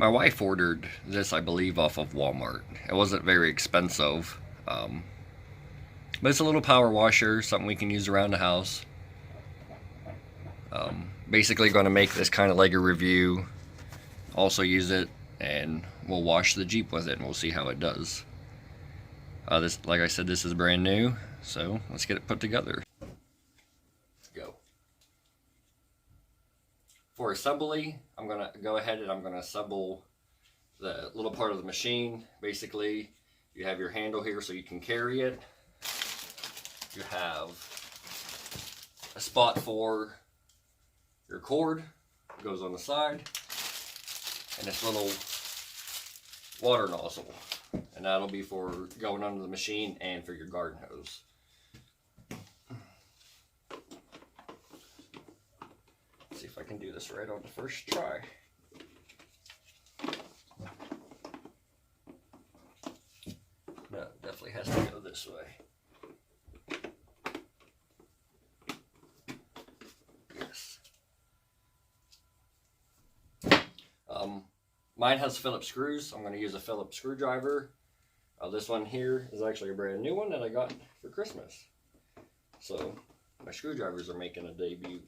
My wife ordered this, I believe, off of Walmart. It wasn't very expensive, but it's a little power washer, something we can use around the house. Basically going to make this kind of like a review, also use it, and we'll wash the Jeep with it, and we'll see how it does. This, like I said, this is brand new, so let's get it put together. Go. For assembly, I'm going to go ahead and I'm going to assemble the little part of the machine. Basically, you have your handle here so you can carry it. You have a spot for your cord, it goes on the side, and this little water nozzle, and that'll be for going under the machine and for your garden hose. Let's see if I can do this right on the first try. No, it definitely has to go this way. Mine has Phillips screws. I'm going to use a Phillips screwdriver. This one here is actually a brand new one that I got for Christmas. So my screwdrivers are making a debut.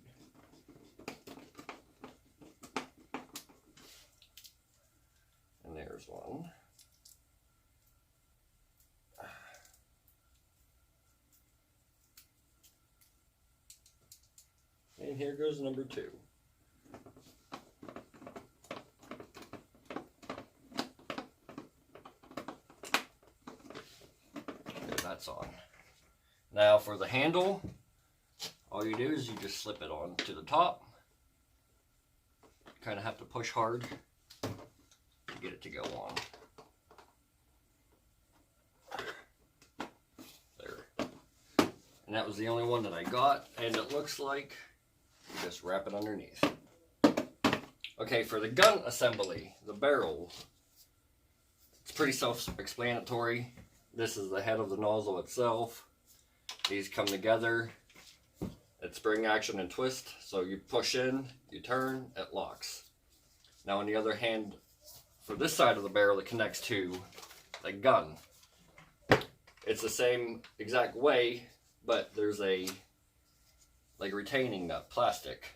And there's one. And here goes number 2. That's on. Now for the handle, all you do is you just slip it on to the top. Kind of have to push hard to get it to go on. There. And that was the only one that I got, and it looks like you just wrap it underneath. Okay, for the gun assembly, the barrel, it's pretty self-explanatory. This is the head of the nozzle itself. These come together. It's spring action and twist. So you push in, you turn, it locks. Now on the other hand, for this side of the barrel, it connects to the gun. It's the same exact way, but there's a like retaining nut, plastic.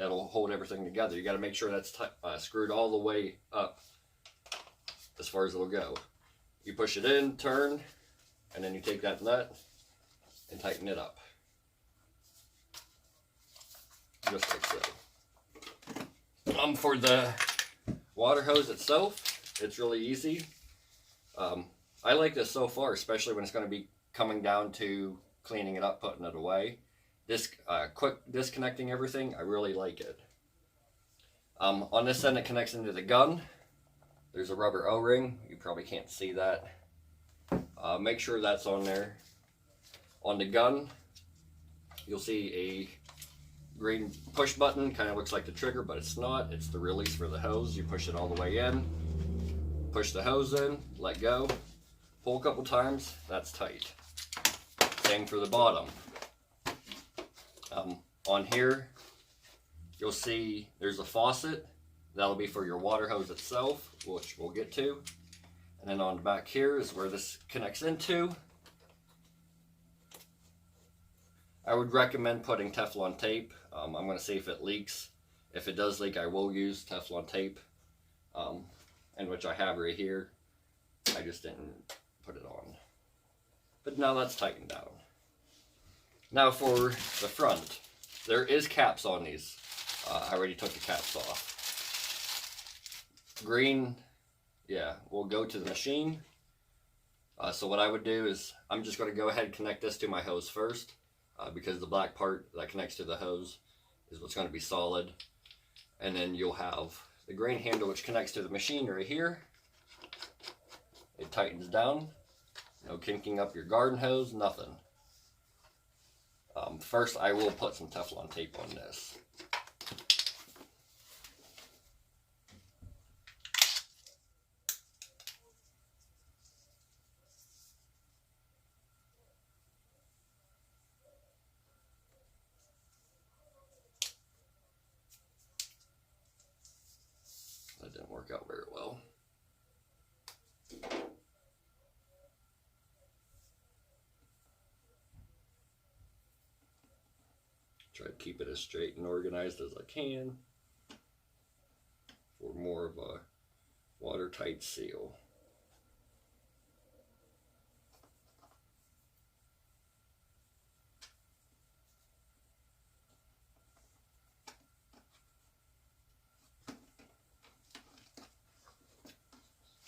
It'll hold everything together. You got to make sure that's screwed all the way up as far as it'll go. You push it in, turn, and then you take that nut and tighten it up. Just like so. For the water hose itself, it's really easy. I like this so far, especially when it's going to be coming down to cleaning it up, putting it away. This quick disconnecting everything, I really like it. On this end, it connects into the gun. There's a rubber O-ring. You probably can't see that. Make sure that's on there. On the gun, you'll see a green push button. Kind of looks like the trigger, but it's not. It's the release for the hose. You push it all the way in. Push the hose in. Let go. Pull a couple times. That's tight. Same for the bottom. On here, you'll see there's a faucet. That'll be for your water hose itself, which we'll get to. And then on the back here is where this connects into. I would recommend putting Teflon tape. I'm going to see if it leaks. If it does leak, I will use Teflon tape, and which I have right here. I just didn't put it on. But now that's tightened down. Now for the front, there is caps on these. I already took the caps off. Green, yeah, will go to the machine. So what I would do is I'm just going to go ahead and connect this to my hose first, because the black part that connects to the hose is what's going to be solid. And then you'll have the green handle which connects to the machine right here. It tightens down. No kinking up your garden hose, nothing. First I will put some Teflon tape on this. I didn't didn't work out very well. Try to keep it as straight and organized as I can for more of a watertight seal.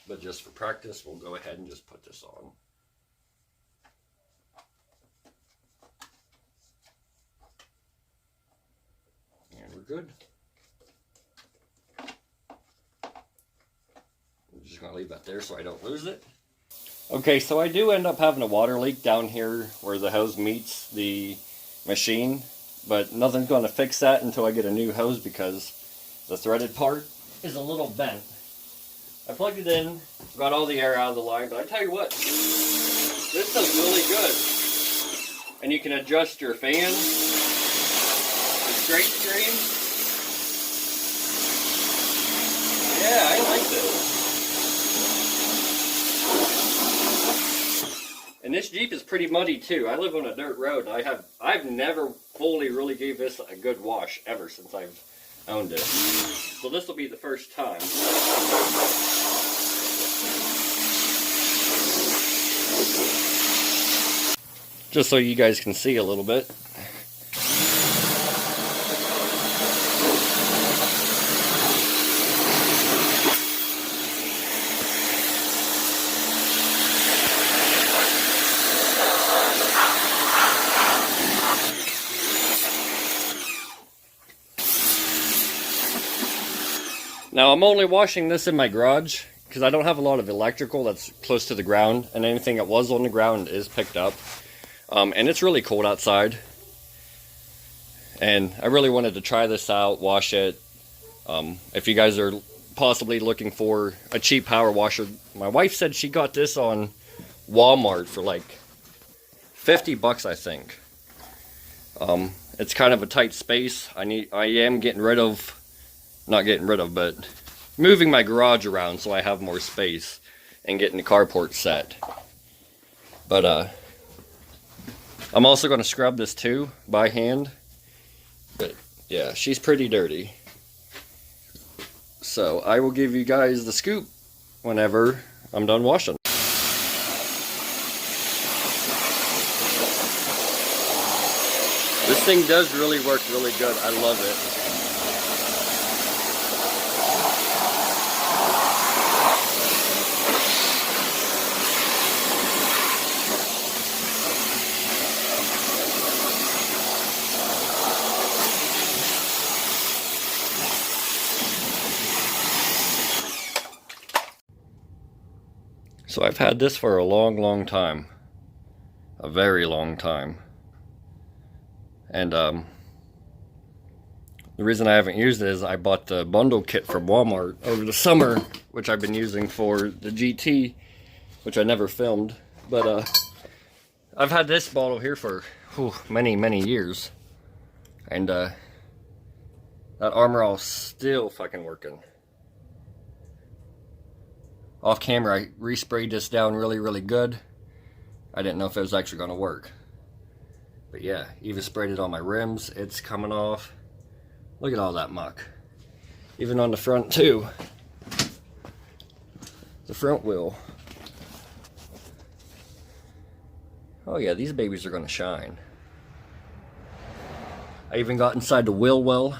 But just for practice, we'll go ahead and just put this on. And we're good. I'm just going to leave that there so I don't lose it. Okay, so I do end up having a water leak down here where the hose meets the machine. But nothing's going to fix that until I get a new hose because the threaded part is a little bent. I plugged it in, got all the air out of the line, but I tell you what, this does really good. And you can adjust your fan, the straight stream. Yeah, I like this. And this Jeep is pretty muddy too. I live on a dirt road. I've never fully really gave this a good wash ever since I've owned it. So this will be the first time. Just so you guys can see a little bit. Now I'm only washing this in my garage because I don't have a lot of electrical that's close to the ground, and anything that was on the ground is picked up. And it's really cold outside. And I really wanted to try this out, wash it. If you guys are possibly looking for a cheap power washer, my wife said she got this on Walmart for like 50 bucks, I think. It's kind of a tight space. I am getting rid of, not getting rid of, but moving my garage around so I have more space and getting the carport set. But I'm also going to scrub this too by hand. But yeah, she's pretty dirty. So I will give you guys the scoop whenever I'm done washing. This thing does really work really good. I love it. So I've had this for a long time. A very long time. And the reason I haven't used it is I bought the bundle kit from Walmart over the summer, which I've been using for the GT, which I never filmed. But I've had this bottle here for many years. And that Armor All still fucking working. Off camera, I resprayed this down really good. I didn't know if it was actually going to work. But yeah, even sprayed it on my rims. It's coming off. Look at all that muck. Even on the front too. The front wheel. Oh yeah, these babies are going to shine. I even got inside the wheel well.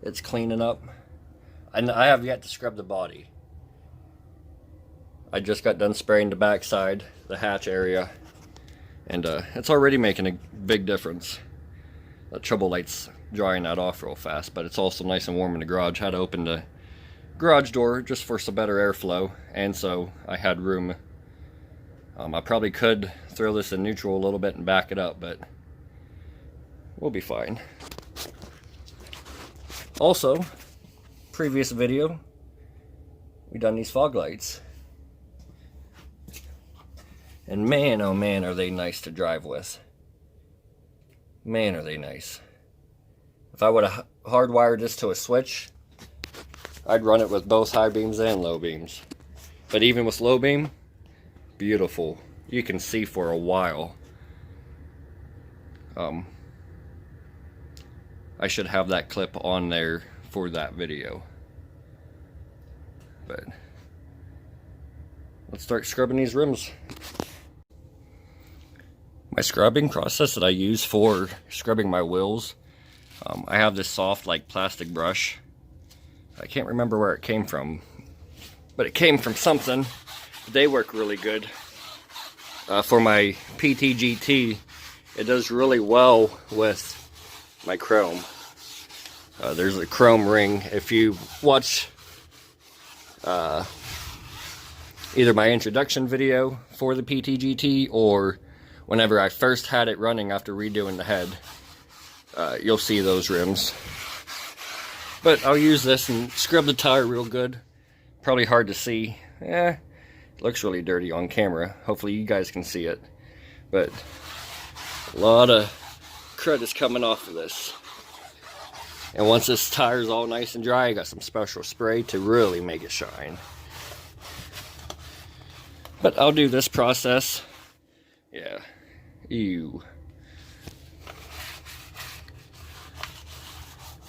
It's cleaning up. And I have yet to scrub the body. I just got done spraying the backside, the hatch area, and it's already making a big difference. The trouble light's drying that off real fast, but it's also nice and warm in the garage. Had to open the garage door just for some better airflow, and so I had room. I probably could throw this in neutral a little bit and back it up, but we'll be fine. Also, previous video, we done these fog lights, and man, oh man, are they nice to drive with. Man, are they nice. If I would have hardwired this to a switch, I'd run it with both high beams and low beams. But even with low beam, beautiful. You can see for a while. I should have that clip on there for that video. But let's start scrubbing these rims. My scrubbing process that I use for scrubbing my wheels, I have this soft like plastic brush. I can't remember where it came from, but it came from something. They work really good. For my PTGT, it does really well with my chrome. There's a chrome ring. If you watch either my introduction video for the PTGT or whenever I first had it running after redoing the head, you'll see those rims. But I'll use this and scrub the tire real good. Probably hard to see. It looks really dirty on camera. Hopefully you guys can see it. But a lot of crud is coming off of this. And once this tire is all nice and dry, I got some special spray to really make it shine. But I'll do this process. Yeah. Ew.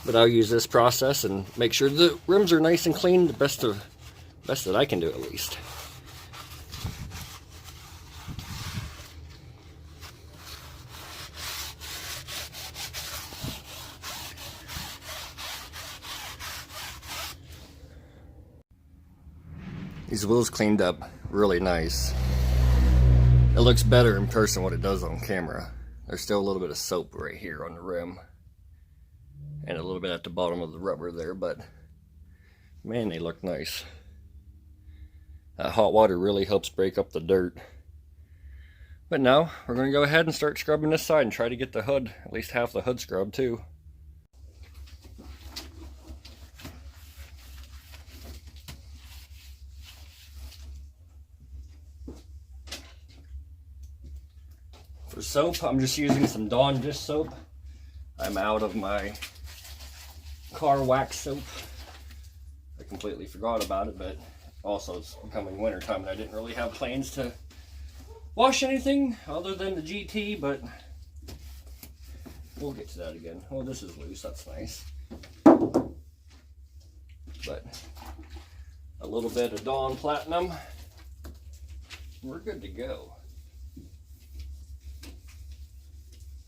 But I'll use this process and make sure the rims are nice and clean, the best that I can do at least. These wheels cleaned up really nice. It looks better in person what it does on camera. There's still a little bit of soap right here on the rim. And a little bit at the bottom of the rubber there, but man, they look nice. Hot water really helps break up the dirt. But now, we're going to go ahead and start scrubbing this side and try to get the hood, at least half the hood scrubbed too. For soap, I'm just using some Dawn dish soap. I'm out of my car wax soap. I completely forgot about it, but also it's becoming winter time and I didn't really have plans to wash anything other than the GT, but we'll get to that again. Oh, this is loose, that's nice. But a little bit of Dawn Platinum, we're good to go.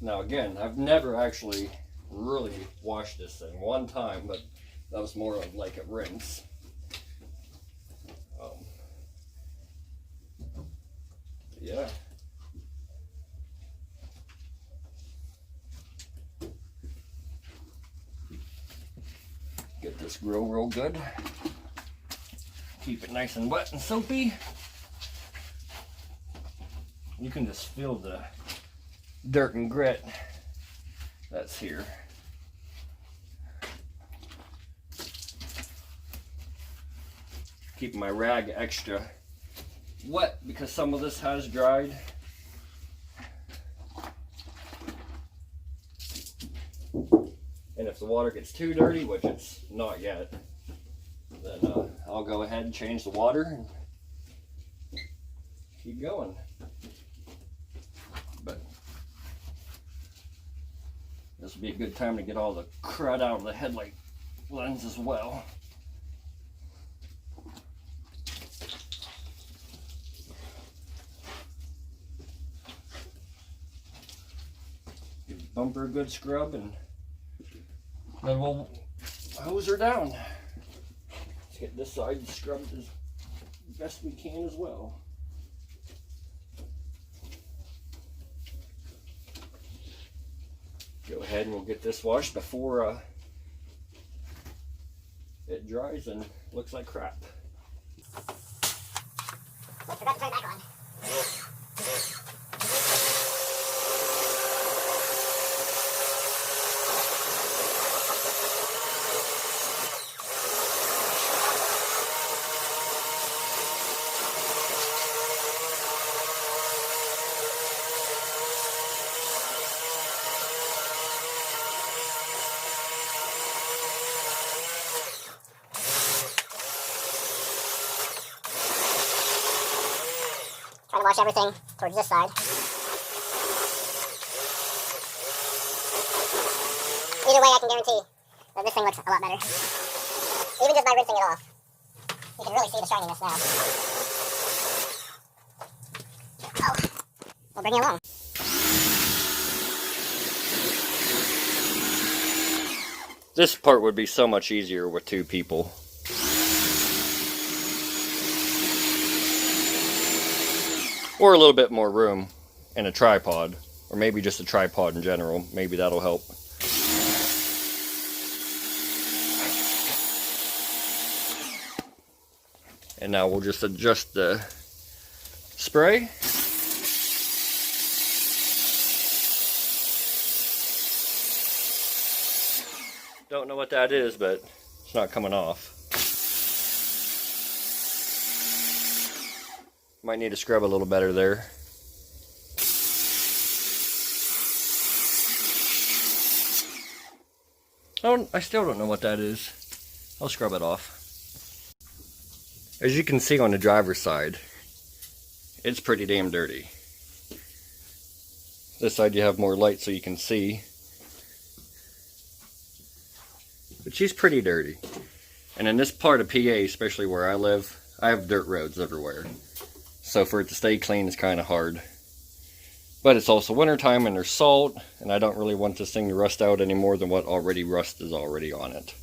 Now again, I've never actually really washed this thing one time, but that was more of like a rinse. Yeah. Get this grill real good. Keep it nice and wet and soapy. You can just feel the dirt and grit that's here. Keeping my rag extra wet because some of this has dried. And if the water gets too dirty, which it's not yet, then I'll go ahead and change the water and keep going. But this will be a good time to get all the crud out of the headlight lens as well. Give the bumper a good scrub and then we'll hose her down. Let's get this side scrubbed as best we can as well. Go ahead and we'll get this washed before it dries and looks like crap. Forgot to turn back on. wash everything towards this side. Either way, I can guarantee that this thing looks a lot better. Even just by rinsing it off. You can really see the shininess now. Oh, we'll bring you along. This part would be so much easier with 2 people. Or a little bit more room and a tripod. Or maybe just a tripod in general. Maybe that'll help. And now we'll just adjust the spray. Don't know what that is, but it's not coming off. Might need to scrub a little better there. I still don't know what that is. I'll scrub it off. As you can see on the driver's side, it's pretty damn dirty. This side you have more light so you can see. But she's pretty dirty. And in this part of PA, especially where I live, I have dirt roads everywhere. So for it to stay clean is kind of hard. But it's also wintertime and there's salt, and I don't really want this thing to rust out any more than what rust is already on it.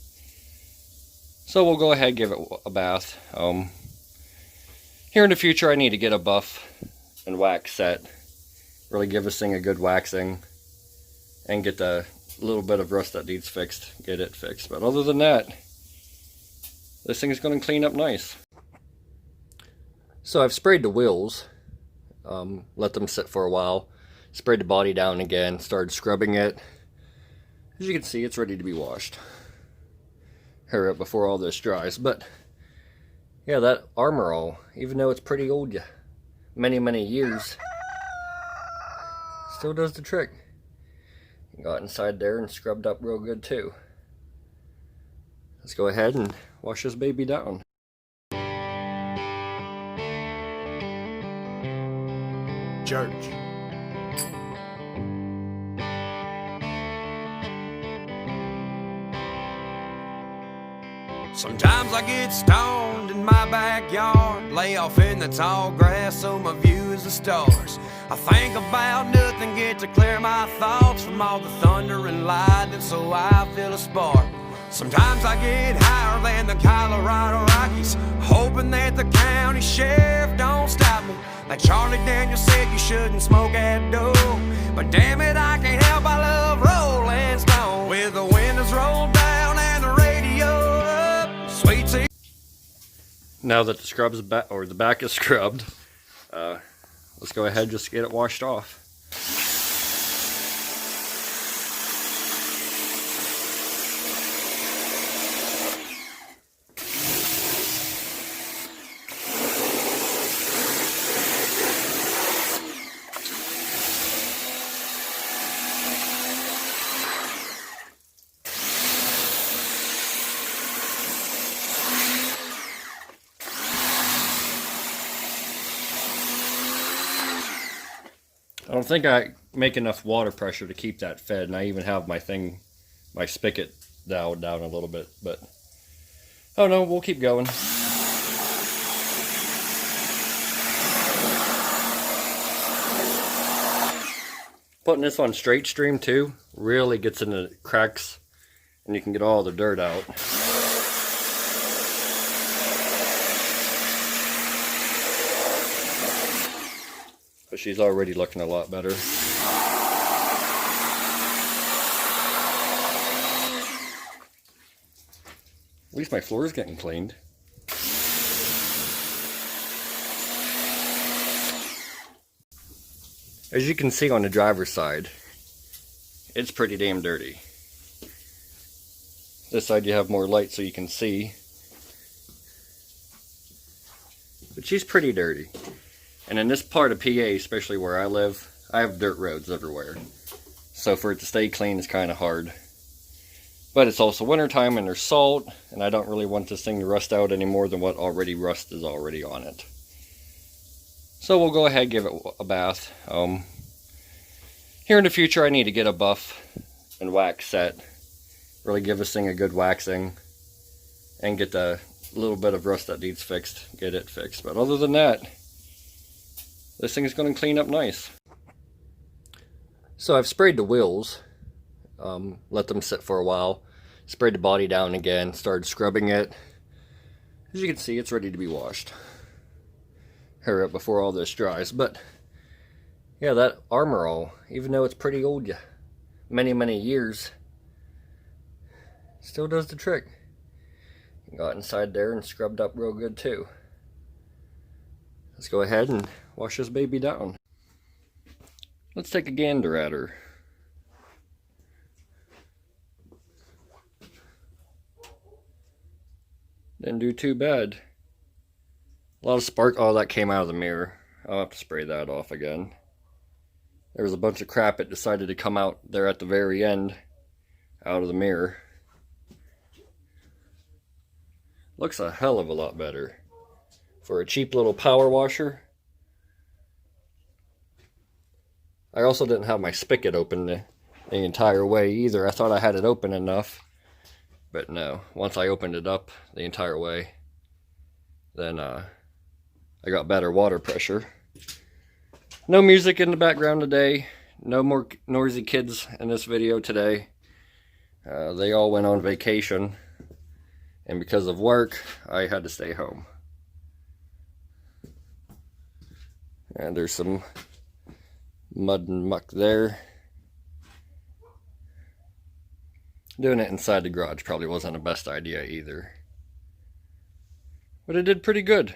So we'll go ahead and give it a bath. Here in the future I need to get a buff and wax set. Really give this thing a good waxing and get the little bit of rust that needs fixed, get it fixed. But other than that, this thing is going to clean up nice. So I've sprayed the wheels, let them sit for a while, sprayed the body down again, started scrubbing it. As you can see, it's ready to be washed. Hurry up before all this dries. But yeah, that Armor All, even though it's pretty old, many years, still does the trick. Got inside there and scrubbed up real good too. Let's go ahead and wash this baby down. Church. Sometimes I get stoned in my backyard, lay off in the tall grass so my view is the stars. I think about nothing, get to clear my thoughts from all the thunder and lightning, so I feel a spark. Sometimes I get higher than the Colorado Rockies, hoping that the county sheriff don't stop me. Like Charlie Daniels said, you shouldn't smoke at dough, but damn it, I can't help, I love Rollin Stoned. With the windows rolled down and the radio up, sweet tea. Now that the scrub's back, or the back is scrubbed, let's go ahead and just get it washed off. I don't think I make enough water pressure to keep that fed, and I even have my spigot dialed down a little bit, but oh no, we'll keep going. Putting this on straight stream too really gets into the cracks, and you can get all the dirt out. But she's already looking a lot better. At least my floor is getting cleaned. As you can see on the driver's side, it's pretty damn dirty. This side you have more light so you can see. But she's pretty dirty. And in this part of PA, especially where I live, I have dirt roads everywhere. So for it to stay clean is kind of hard. But it's also wintertime and there's salt, and I don't really want this thing to rust out any more than what rust is already on it. So we'll go ahead and give it a bath. Here in the future I need to get a buff and wax set. Really give this thing a good waxing. And get the little bit of rust that needs fixed, get it fixed. But other than that, this thing is going to clean up nice. So I've sprayed the wheels, let them sit for a while, sprayed the body down again, started scrubbing it. As you can see, it's ready to be washed. Hurry up before all this dries. But yeah, that Armor All, even though it's pretty old, many years, still does the trick. Got inside there and scrubbed up real good too. Let's go ahead and wash this baby down. Let's take a gander at her. Didn't do too bad. A lot of spark. Oh, that came out of the mirror. I'll have to spray that off again. There was a bunch of crap that decided to come out there at the very end, out of the mirror. Looks a hell of a lot better. For a cheap little power washer. I also didn't have my spigot open the entire way either. I thought I had it open enough. But no, once I opened it up the entire way, then I got better water pressure. No music in the background today. No more noisy kids in this video today. They all went on vacation. And because of work, I had to stay home. And there's some mud and muck there. Doing it inside the garage probably wasn't the best idea either. But it did pretty good.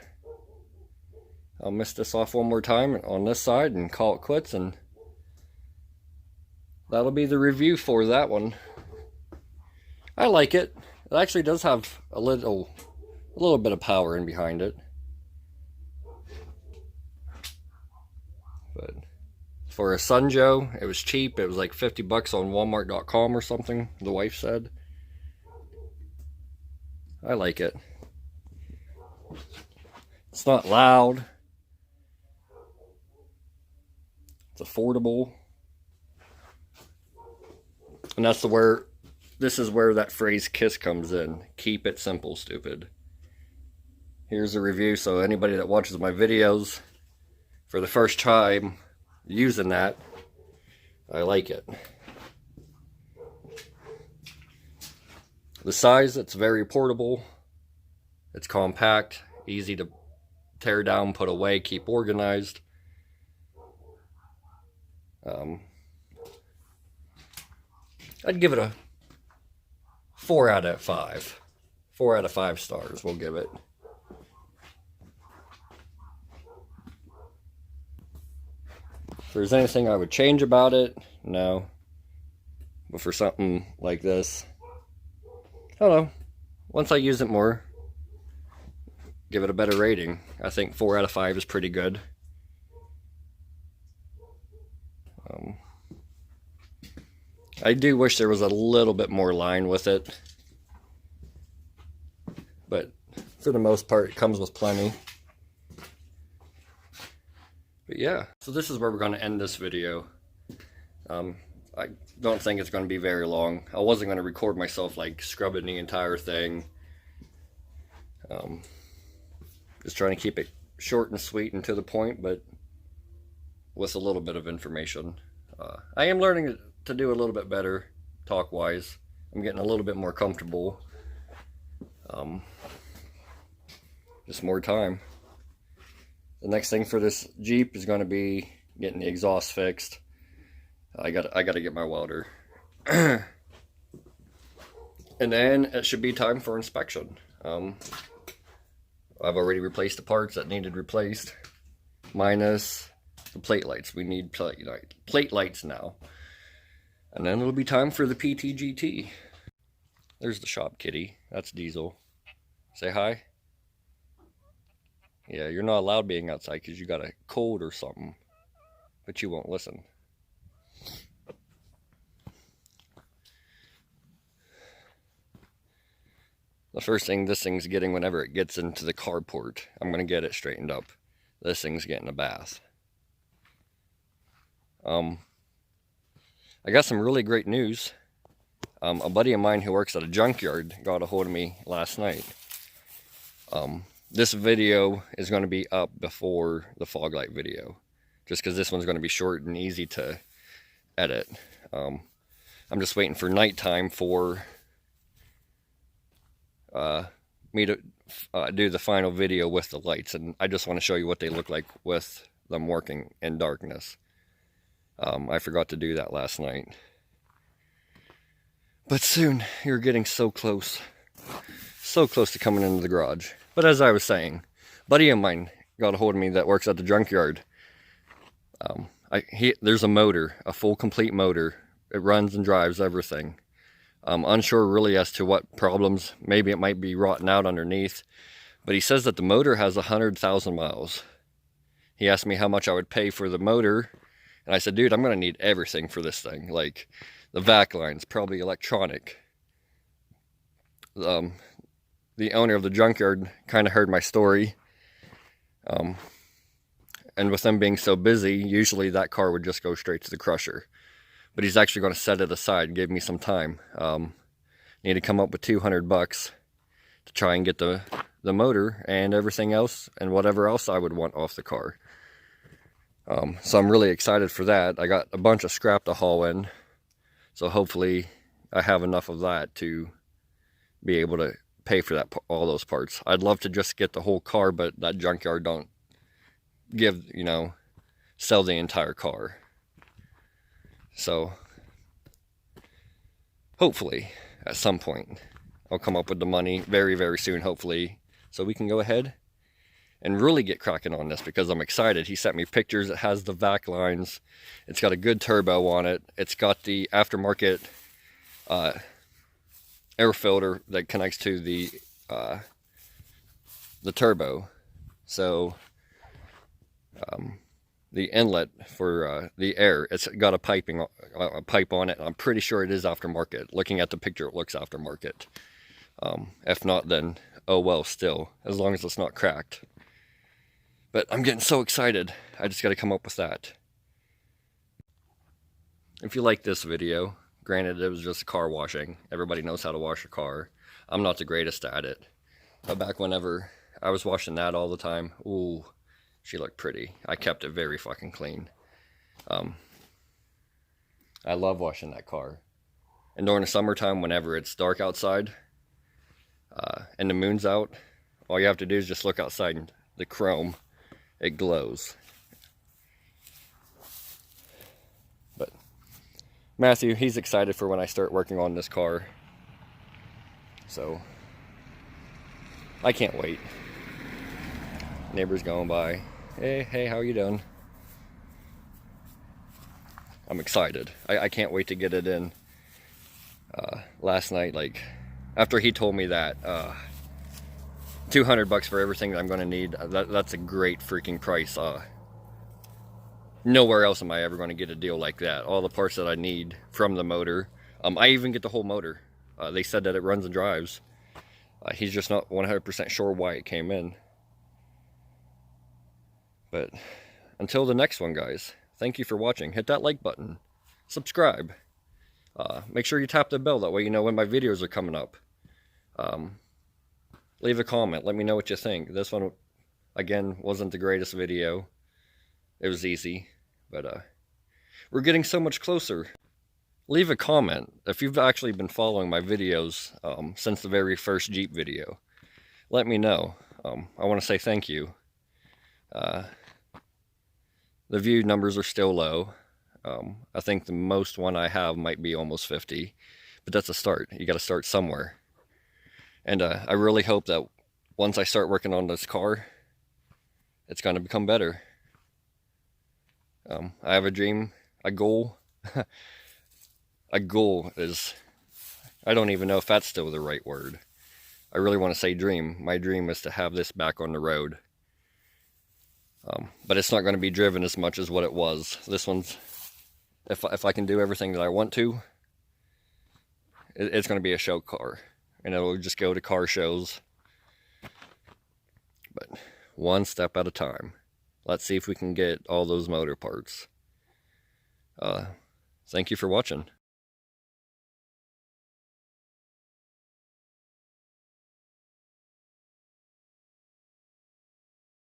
I'll mist this off one more time on this side and call it quits, and that'll be the review for that one. I like it. It actually does have a little bit of power in behind it. But for a Sunjoe, it was cheap. It was like 50 bucks on Walmart.com or something, the wife said. I like it. It's not loud. It's affordable. And that's this is where that phrase KISS comes in. Keep it simple, stupid. Here's a review, so anybody that watches my videos for the first time using that, I like it. The size, it's very portable. It's compact, easy to tear down, put away, keep organized. I'd give it a 4 out of 5. 4 out of 5 stars, we'll give it. If there's anything I would change about it, no. But for something like this, I don't know. Once I use it more, give it a better rating. I think 4 out of 5 is pretty good. I do wish there was a little bit more line with it. But for the most part, it comes with plenty. But yeah, so this is where we're going to end this video. I don't think it's going to be very long. I wasn't going to record myself like scrubbing the entire thing. Just trying to keep it short and sweet and to the point, but with a little bit of information. I am learning to do a little bit better talk-wise. I'm getting a little bit more comfortable. Just more time. The next thing for this Jeep is going to be getting the exhaust fixed. I got to get my welder. And then it should be time for inspection. I've already replaced the parts that needed replaced, minus the plate lights. We need plate lights now. And then it'll be time for the PTGT. There's the shop kitty. That's Diesel. Say hi. Yeah, you're not allowed being outside because you got a cold or something. But you won't listen. The first thing this thing's getting whenever it gets into the carport, I'm going to get it straightened up. this thing's getting a bath. I got some really great news. A buddy of mine who works at a junkyard got a hold of me last night. This video is going to be up before the fog light video, just because this one's going to be short and easy to edit. I'm just waiting for nighttime for me to do the final video with the lights, and I just want to show you what they look like with them working in darkness. I forgot to do that last night. But soon, you're getting so close to coming into the garage. But as I was saying, a buddy of mine got a hold of me that works at the junkyard. There's a motor, a full complete motor. It runs and drives everything. I'm unsure really as to what problems. Maybe it might be rotting out underneath. But he says that the motor has 100,000 miles. He asked me how much I would pay for the motor. And I said, dude, I'm going to need everything for this thing. Like the vac lines, probably electronic. The owner of the junkyard kind of heard my story. And with them being so busy, usually that car would just go straight to the crusher. But he's actually going to set it aside and give me some time. Need to come up with $200 to try and get the motor and everything else and whatever else I would want off the car. So I'm really excited for that. I got a bunch of scrap to haul in, so hopefully I have enough of that to be able to pay for that, all those parts. I'd love to just get the whole car, but that junkyard don't give, sell the entire car. So hopefully at some point I'll come up with the money very, very soon, hopefully, so we can go ahead and really get cracking on this, because I'm excited. He sent me pictures. It has the vac lines. It's got a good turbo on it. It's got the aftermarket air filter that connects to the turbo. So the inlet for the air, it's got a pipe on it. I'm pretty sure it is aftermarket. Looking at the picture, it looks aftermarket. If not, then oh well, still, as long as it's not cracked. But I'm getting so excited. I just got to come up with that. If you like this video, granted it was just car washing. Everybody knows how to wash a car. I'm not the greatest at it. But back whenever I was washing that all the time, ooh, she looked pretty. I kept it very fucking clean. I love washing that car. And during the summertime, whenever it's dark outside and the moon's out, all you have to do is just look outside and the chrome, it glows. But Matthew, he's excited for when I start working on this car. So I can't wait. Neighbors going by. Hey, how are you doing? I'm excited. I can't wait to get it in. Last night, like, after he told me that, $200 for everything that I'm going to need, that's a great freaking price. Nowhere else am I ever going to get a deal like that. All the parts that I need from the motor. I even get the whole motor. They said that it runs and drives. He's just not 100% sure why it came in. But until the next one, guys, thank you for watching. Hit that like button. Subscribe. Make sure you tap the bell. That way you know when my videos are coming up. Leave a comment. Let me know what you think. This one, again, wasn't the greatest video. It was easy. But we're getting so much closer. Leave a comment if you've actually been following my videos since the very first Jeep video. Let me know. I want to say thank you. The view numbers are still low. I think the most one I have might be almost 50. But that's a start. You got to start somewhere. And I really hope that once I start working on this car, it's going to become better. I have a dream, a goal. A goal is, I don't even know if that's still the right word. I really want to say dream. My dream is to have this back on the road. But it's not going to be driven as much as what it was. This one's, if I can do everything that I want to, it's going to be a show car. And it'll just go to car shows. But one step at a time. let's see if we can get all those motor parts. Thank you for watching.